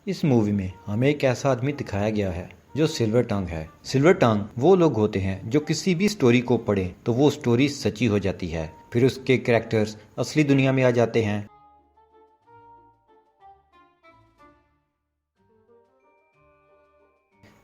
इस मूवी में हमें एक ऐसा आदमी दिखाया गया है जो सिल्वर टंग है। सिल्वर टंग वो लोग होते हैं जो किसी भी स्टोरी को पढ़े तो वो स्टोरी सच्ची हो जाती है, फिर उसके कैरेक्टर्स असली दुनिया में आ जाते हैं।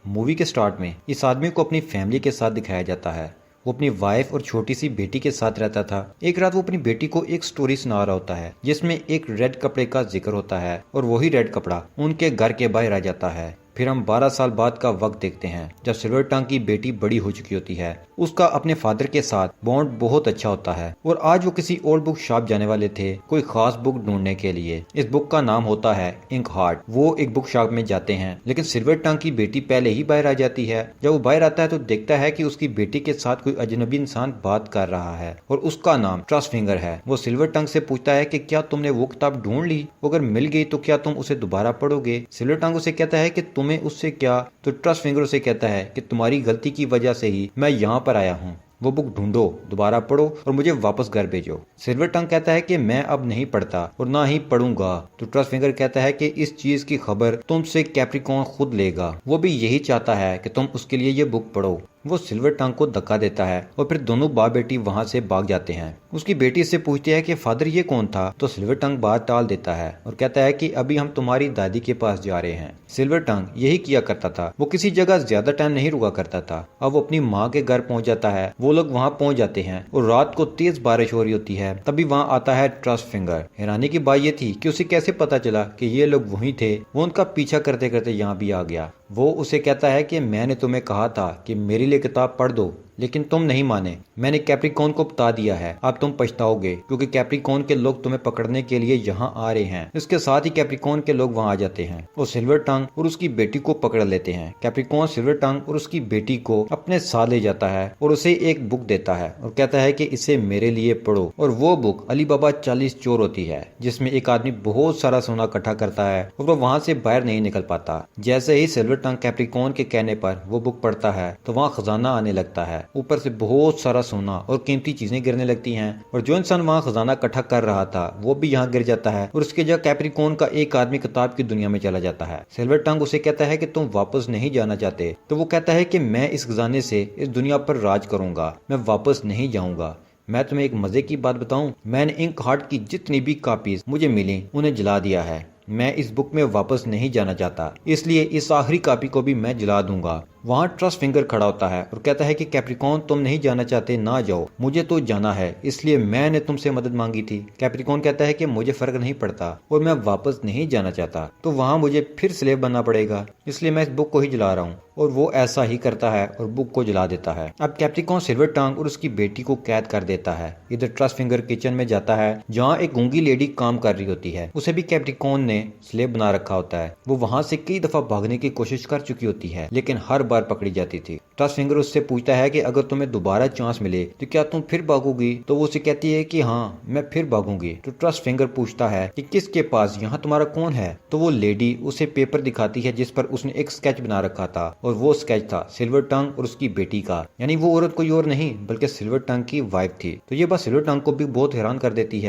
मूवी के स्टार्ट में इस आदमी को अपनी फैमिली के साथ दिखाया जाता है। वो अपनी वाइफ और छोटी सी बेटी के साथ रहता था। एक रात वो अपनी बेटी को एक स्टोरी सुना रहा होता है जिसमें एक रेड कपड़े का जिक्र होता है और वही रेड कपड़ा उनके घर के बाहर आ जाता है। फिर हम 12 साल बाद का वक्त देखते हैं जब सिल्वर टंग की बेटी बड़ी हो चुकी होती है। उसका अपने फादर के साथ बॉन्ड बहुत अच्छा होता है और आज वो किसी ओल्ड बुक शॉप जाने वाले थे कोई खास बुक ढूंढने के लिए। इस बुक का नाम होता है इंक हार्ट। वो एक बुक शॉप में जाते हैं लेकिन सिल्वर टंग की बेटी पहले ही बाहर आ जाती है। जब वो बाहर आता है तो देखता है कि उसकी बेटी के साथ कोई अजनबी इंसान बात कर रहा है और उसका नाम ट्रस्ट फिंगर है। वो सिल्वर टंग से पूछता है कि क्या तुमने वो किताब ढूंढ ली? अगर मिल गई तो क्या तुम उसे दोबारा पढ़ोगे? सिल्वर टंग उसे कहता है कि तुम्हें उससे क्या? तो ट्रस्ट फिंगर उसे कहता है कि तुम्हारी गलती की वजह से ही मैं यहाँ पर आया हूँ। वो बुक ढूंढो, दोबारा पढ़ो और मुझे वापस घर भेजो। सिल्वर टंग कहता है कि मैं अब नहीं पढ़ता और ना ही पढ़ूंगा। तो ट्रस्ट फिंगर कहता है कि इस चीज की खबर तुमसे कैप्रिकॉन खुद लेगा। वो भी यही चाहता है कि तुम उसके लिए ये बुक पढ़ो। वो सिल्वर टंग को धक्का देता है और फिर दोनों बाप बेटी वहां से भाग जाते हैं। उसकी बेटी इससे पूछती है कि फादर ये कौन था? तो सिल्वर टंग बात टाल देता है और कहता है कि अभी हम तुम्हारी दादी के पास जा रहे हैं। सिल्वर टंग यही किया करता था। वो किसी जगह ज्यादा टाइम नहीं रुका करता था। अब वो अपनी माँ के घर पहुंच जाता है। वो लोग वहाँ पहुंच जाते हैं और रात को तेज बारिश हो रही होती है। तभी वहाँ आता है ट्रस्ट फिंगर। हैरानी की बात ये थी कि उसे कैसे पता चला कि ये लोग वही थे। वो उनका पीछा करते करते यहाँ भी आ गया। वो उसे कहता है कि मैंने तुम्हें कहा था कि मेरे लिए किताब पढ़ दो, लेकिन तुम नहीं माने। मैंने कैप्रिकॉन को बता दिया है, अब तुम पछताओगे क्योंकि कैप्रिकॉन के लोग तुम्हें पकड़ने के लिए यहाँ आ रहे हैं। इसके साथ ही कैप्रिकॉन के लोग वहाँ आ जाते हैं और सिल्वर टंग और उसकी बेटी को पकड़ लेते हैं। कैप्रिकॉन सिल्वर टंग और उसकी बेटी को अपने साथ ले जाता है और उसे एक बुक देता है और कहता है कि इसे मेरे लिए पढ़ो। और वो बुक अली बाबा 40 चोर होती है जिसमें एक आदमी बहुत सारा सोना इकट्ठा करता है और वो वहाँ से बाहर नहीं निकल पाता। जैसे ही सिल्वर टंग कैप्रिकॉन के कहने पर वो बुक पढ़ता है तो वहाँ खजाना आने लगता है। ऊपर से बहुत सारा सोना और कीमती चीजें गिरने लगती हैं और जो इंसान वहाँ खजाना इकट्ठा कर रहा था वो भी यहाँ गिर जाता है और उसके जगह कैप्रिकॉन का एक आदमी किताब की दुनिया में चला जाता है। सिल्वर टंग उसे कहता है कि तुम वापस नहीं जाना चाहते? तो वो कहता है कि मैं इस खजाने से इस दुनिया पर राज करूंगा, मैं वापस नहीं जाऊंगा। मैं तुम्हें एक मजे की बात बताऊं, मैंने इंक हार्ट की जितनी भी कॉपीज मुझे मिली उन्हें जला दिया है। मैं इस बुक में वापस नहीं जाना चाहता, इसलिए इस आखिरी कॉपी को भी मैं जला दूंगा। वहाँ ट्रस्ट फिंगर खड़ा होता है और कहता है कि कैप्रिकॉन तुम नहीं जाना चाहते ना जाओ, मुझे तो जाना है, इसलिए मैंने तुमसे मदद मांगी थी। कैप्रिकॉन कहता है कि मुझे फर्क नहीं पड़ता और मैं वापस नहीं जाना चाहता, तो वहाँ मुझे फिर स्लेव बनना पड़ेगा, इसलिए मैं इस बुक को ही जला रहा हूँ। और वो ऐसा ही करता है और बुक को जला देता है। अब कैप्रिकॉन सिल्वर टंग और उसकी बेटी को कैद कर देता है। इधर ट्रस्ट फिंगर किचन में जाता है जहाँ एक गूंगी लेडी काम कर रही होती है। उसे भी कैप्रिकॉन ने स्लेव बना रखा होता है। वो वहाँ से कई दफा भागने की कोशिश कर चुकी होती है लेकिन हर बार पकड़ी जाती थी। ट्रस्ट फिंगर उससे पूछता है कि अगर तुम्हें दोबारा चांस मिले तो क्या तुम फिर भागोगी? तो वो उसे कहती है कि हाँ मैं फिर भागूंगी। तो ट्रस्ट फिंगर पूछता है कि किसके पास, यहाँ तुम्हारा कौन है? तो वो लेडी उसे पेपर दिखाती है जिस पर उसने एक स्केच बना रखा था और वो स्केच था सिल्वर टंग और उसकी बेटी का, यानी वो औरत कोई और नहीं बल्कि सिल्वर टंग की वाइफ थी। तो ये बात सिल्वर टंग को भी बहुत हैरान कर देती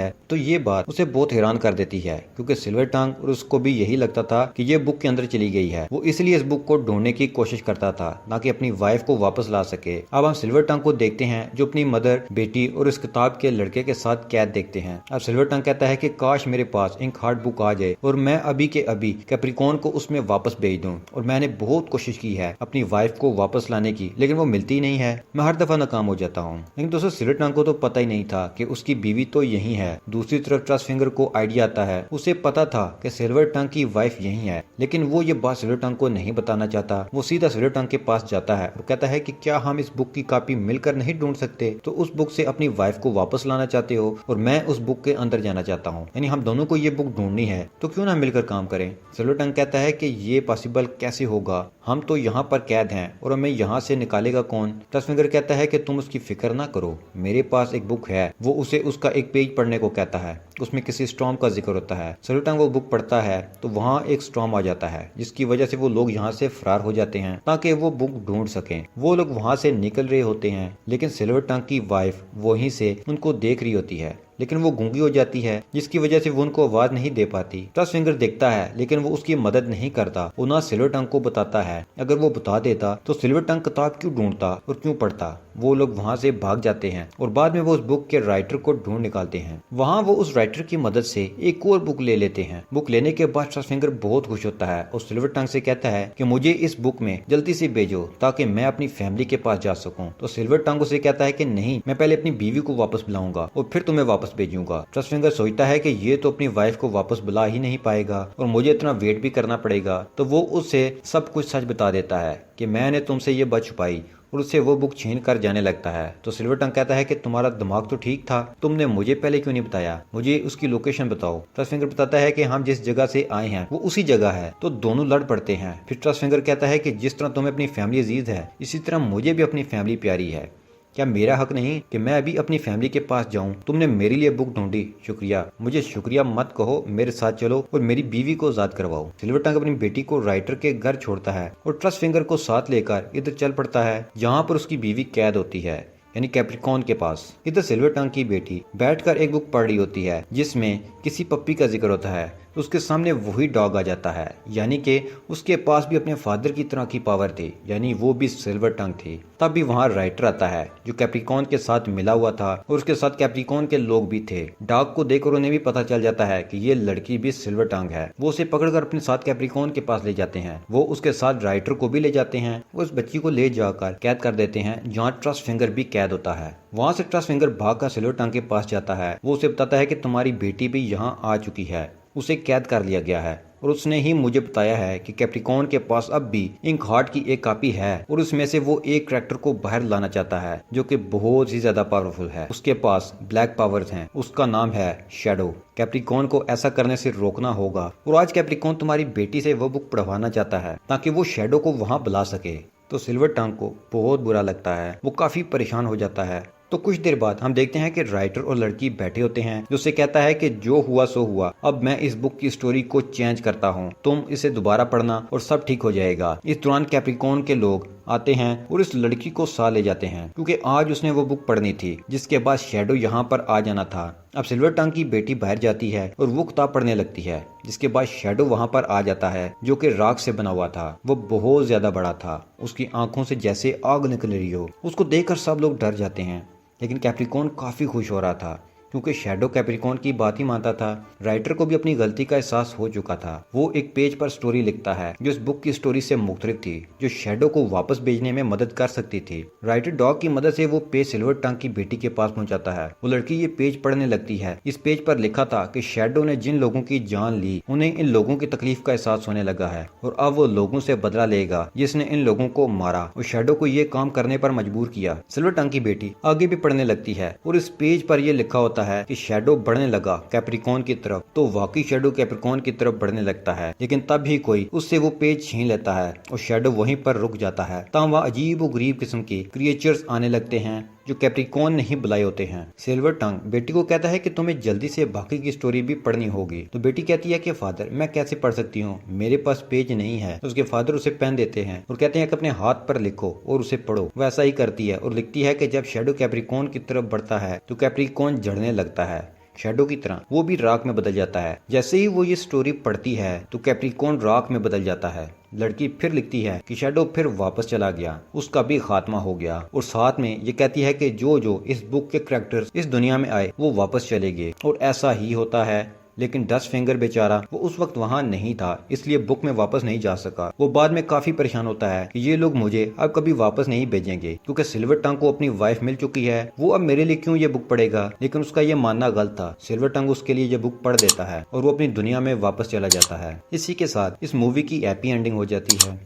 है। क्योंकि सिल्वर टंग और उसको भी यही लगता था कि ये बुक के अंदर चली गई है। वो इसलिए इस बुक को ढूंढने की कोशिश करता था ना कि अपनी वाइफ को वापस ला सके। अब हम सिल्वर टंग को देखते हैं जो अपनी मदर, बेटी और इस किताब के लड़के के साथ कैद देखते हैं। अब सिल्वर टंग कहता है कि काश मेरे पास इंक हार्ट बुक आ जाए और मैं अभी के अभी कैप्रिकॉन को उसमें वापस भेज दूं। और मैंने बहुत कोशिश की है अपनी वाइफ को वापस लाने की, लेकिन वो मिलती नहीं है। मैं हर दफा नाकाम हो जाता हूँ। लेकिन दोस्तों सिल्वर टंग को तो पता ही नहीं था कि उसकी बीवी तो यही है। दूसरी तरफ ट्रस्ट फिंगर को आइडिया आता है। उसे पता था कि सिल्वर टंग की वाइफ यही है, लेकिन वो ये बात सिल्वर टंग को नहीं बताना चाहता। वो सीधा सिल्वर टंग के पास जाता है और कहता है कि क्या हम इस बुक की कॉपी मिलकर नहीं ढूंढ सकते? तो उस बुक से अपनी वाइफ को वापस लाना चाहते हो और मैं उस बुक के अंदर जाना चाहता हूँ, यानी हम दोनों को ये बुक ढूंढनी है, तो क्यों ना मिलकर काम करें? सिल्वर टंग कहता है कि ये पॉसिबल कैसे होगा, हम तो यहाँ पर कैद हैं और हमें यहाँ से निकालेगा कौन? ट्रस्ट फिंगर कहता है कि तुम उसकी फिक्र ना करो, मेरे पास एक बुक है। वो उसे उसका एक पेज पढ़ने को कहता है, उसमें किसी स्टॉर्म का जिक्र होता है। सिल्वर टंग वो बुक पढ़ता है तो वहाँ एक स्टॉर्म आ जाता है जिसकी वजह से वो लोग यहाँ से फरार हो जाते हैं ताकि वो बुक ढूंढ सकें। वो लोग वहाँ से निकल रहे होते हैं लेकिन सिल्वर टंग की वाइफ वहीं से उनको देख रही होती है। लेकिन वो गूंगी हो जाती है, जिसकी वजह से वो उनको आवाज नहीं दे पाती। ट्रस्ट फिंगर देखता है लेकिन वो उसकी मदद नहीं करता। वो ना सिल्वर टंग को बताता है। अगर वो बता देता तो सिल्वर टंग किताब क्यों ढूंढता और क्यों पढ़ता। वो लोग वहाँ से भाग जाते हैं और बाद में वो उस बुक के राइटर को ढूंढ निकालते हैं। वहाँ वो उस राइटर की मदद से एक और बुक ले लेते हैं। बुक लेने के बाद ट्रस्ट फिंगर बहुत खुश होता है और सिल्वर टंग से कहता है कि मुझे इस बुक में जल्दी से भेजो ताकि मैं अपनी फैमिली के पास जा सकूं। तो सिल्वर टंग उसे कहता है कि नहीं, मैं पहले अपनी बीवी को वापस बुलाऊंगा और फिर तुम्हें वापस भेजूंगा। ट्रस्ट फिंगर सोचता है कि ये तो अपनी वाइफ को वापस बुला ही नहीं पाएगा और मुझे इतना वेट भी करना पड़ेगा। तो वो उससे सब कुछ सच बता देता है कि मैंने तुमसे ये बात छुपाई और उससे वो बुक छीन कर जाने लगता है। तो सिल्वर टंग कहता है कि तुम्हारा दिमाग तो ठीक था, तुमने मुझे पहले क्यों नहीं बताया, मुझे उसकी लोकेशन बताओ। ट्रस्ट फिंगर बताता है कि हम जिस जगह से आए हैं वो उसी जगह है। तो दोनों लड़ पड़ते हैं। फिर ट्रस्ट फिंगर कहता है कि जिस तरह तुम्हें अपनी फैमिली अजीज है, इसी तरह मुझे भी अपनी फैमिली प्यारी है। क्या मेरा हक नहीं कि मैं अभी अपनी फैमिली के पास जाऊं? तुमने मेरे लिए बुक ढूंढी, शुक्रिया। मुझे शुक्रिया मत कहो, मेरे साथ चलो और मेरी बीवी को आजाद करवाओ। सिल्वर टंग अपनी बेटी को राइटर के घर छोड़ता है और ट्रस्ट फिंगर को साथ लेकर इधर चल पड़ता है जहाँ पर उसकी बीवी कैद होती है, यानी कैप्रिकॉर्न के पास। इधर सिल्वर टंग की बेटी बैठकर एक बुक पढ़ रही होती है जिसमें किसी पप्पी का जिक्र होता है। उसके सामने वही डॉग आ जाता है, यानी कि उसके पास भी अपने फादर की तरह की पावर थी, यानी वो भी सिल्वर टंग थी। तब भी वहाँ राइटर आता है जो कैप्रिकॉर्न के साथ मिला हुआ था और उसके साथ कैप्रिकॉर्न के लोग भी थे। डॉग को देखकर उन्हें भी पता चल जाता है कि ये लड़की भी सिल्वर टंग है। वो उसे पकड़कर अपने साथ कैप्रिकॉर्न के पास ले जाते हैं। वो उसके साथ राइटर को भी ले जाते हैं। उस बच्ची को ले जाकर कैद कर देते हैं जहाँ ट्रस्ट फिंगर भी कैद होता है। वहाँ से ट्रस्ट फिंगर भागकर सिल्वर टंग के पास जाता है। वो उसे बताता है कि तुम्हारी बेटी भी यहाँ आ चुकी है, उसे कैद कर लिया गया है और उसने ही मुझे बताया है कि कैप्रिकॉर्न के पास अब भी इंक हार्ट की एक कॉपी है और उसमें से वो एक करैक्टर को बाहर लाना चाहता है जो कि बहुत ही ज्यादा पावरफुल है। उसके पास ब्लैक पावर्स हैं, उसका नाम है शैडो। कैप्रिकॉर्न को ऐसा करने से रोकना होगा और आज कैप्रिकॉर्न तुम्हारी बेटी से वो बुक पढ़वाना चाहता है ताकि वो शैडो को वहाँ बुला सके। तो सिल्वर टंग को बहुत बुरा लगता है, वो काफी परेशान हो जाता है। तो कुछ देर बाद हम देखते हैं कि राइटर और लड़की बैठे होते हैं जो उसे कहता है कि जो हुआ सो हुआ, अब मैं इस बुक की स्टोरी को चेंज करता हूँ, तुम इसे दोबारा पढ़ना और सब ठीक हो जाएगा। इस दौरान कैप्रिकॉर्न के लोग आते हैं और इस लड़की को साथ ले जाते हैं क्योंकि आज उसने वो बुक पढ़नी थी जिसके बाद शैडो यहाँ पर आ जाना था। अब सिल्वर टंग की बेटी बाहर जाती है और वो किताब पढ़ने लगती है जिसके बाद शैडो वहाँ पर आ जाता है जो कि राख से बना हुआ था। वो बहुत ज्यादा बड़ा था, उसकी आंखों से जैसे आग निकल रही हो। उसको देखकर सब लोग डर जाते हैं, लेकिन कैप्रिकॉर्न काफी खुश हो रहा था क्योंकि शैडो कैप्रिकॉर्न की बात ही मानता था। राइटर को भी अपनी गलती का एहसास हो चुका था। वो एक पेज पर स्टोरी लिखता है जो इस बुक की स्टोरी से मुख्तलिफ थी, जो शैडो को वापस भेजने में मदद कर सकती थी। राइटर डॉग की मदद से वो पेज सिल्वर टंग की बेटी के पास पहुंचाता है। वो लड़की ये पेज पढ़ने लगती है। इस पेज पर लिखा था कि शैडो ने जिन लोगों की जान ली उन्हें इन लोगों की तकलीफ का एहसास होने लगा है और अब वो लोगों से बदला लेगा जिसने इन लोगों को मारा और शैडो को ये काम करने पर मजबूर किया। सिल्वर टंग की बेटी आगे भी पढ़ने लगती है और इस पेज पर यह लिखा होता है कि शैडो बढ़ने लगा कैप्रिकॉर्न की तरफ। तो वाकई शैडो कैप्रिकॉर्न की तरफ बढ़ने लगता है, लेकिन तब भी कोई उससे वो पेज छीन लेता है और शैडो वहीं पर रुक जाता है। तब वहाँ अजीब व गरीब किस्म के क्रिएचर्स आने लगते हैं जो कैप्रिकॉर्न नहीं बुलाए होते हैं। सिल्वर टंग बेटी को कहता है कि तुम्हें जल्दी से बाकी की स्टोरी भी पढ़नी होगी। तो बेटी कहती है कि फादर मैं कैसे पढ़ सकती हूँ, मेरे पास पेज नहीं है। तो उसके फादर उसे पेन देते हैं और कहते हैं कि अपने हाथ पर लिखो और उसे पढ़ो। वैसा ही करती है और लिखती है कि जब शैडो कैप्रिकॉर्न की तरफ बढ़ता है तो कैप्रिकॉर्न जड़ने लगता है शैडो की तरह, वो भी राख में बदल जाता है। जैसे ही वो ये स्टोरी पढ़ती है तो कैप्रिकॉर्न राख में बदल जाता है। लड़की फिर लिखती है कि शैडो फिर वापस चला गया, उसका भी खात्मा हो गया और साथ में ये कहती है कि जो जो इस बुक के कैरेक्टर्स इस दुनिया में आए वो वापस चले गए और ऐसा ही होता है। लेकिन डस्ट फिंगर बेचारा वो उस वक्त वहाँ नहीं था, इसलिए बुक में वापस नहीं जा सका। वो बाद में काफी परेशान होता है कि ये लोग मुझे अब कभी वापस नहीं भेजेंगे क्योंकि सिल्वर टंग को अपनी वाइफ मिल चुकी है, वो अब मेरे लिए क्यों ये बुक पढ़ेगा। लेकिन उसका ये मानना गलत था। सिल्वर टंग उसके लिए ये बुक पढ़ देता है और वो अपनी दुनिया में वापस चला जाता है। इसी के साथ इस मूवी की हैप्पी एंडिंग हो जाती है।